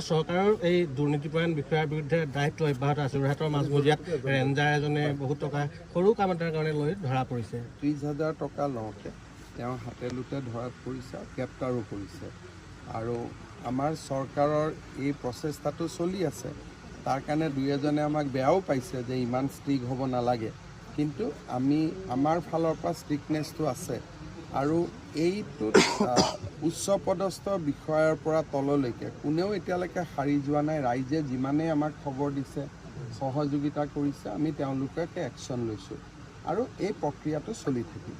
চৰকাৰৰ এই দুৰ্নীতিপৰায়ণ বিষয়াৰ বিৰুদ্ধে দায়িত্ব অব্যাহত আছে। যোৰহাটৰ মাজমজিয়াত ৰেঞ্জাৰ এজনে বহুত টকা সৰু কাম এটাৰ কাৰণে লৈ ধৰা পৰিছে। 30,000 টকা লওঁতে তেওঁ হাতে লোতে ধৰাত পৰিছে, গ্ৰেপ্তাৰো কৰিছে। আৰু আমাৰ চৰকাৰৰ এই প্ৰচেষ্টাটো চলি আছে। তাৰ কাৰণে দুই এজনে আমাক বেয়াও পাইছে যে ইমান ষ্ট্ৰিক হ'ব নালাগে, কিন্তু আমাৰ ফালৰ পৰা ষ্ট্ৰিকনেছটো আছে। আৰু এইটোত উচ্চ পদস্থ বিষয়াৰ পৰা তললৈকে কোনেও এতিয়ালৈকে সাৰি যোৱা নাই। ৰাইজে যিমানেই আমাক খবৰ দিছে, সহযোগিতা কৰিছে, আমি তেওঁলোকে একশ্যন লৈছোঁ আৰু এই প্ৰক্ৰিয়াটো চলি থাকিব।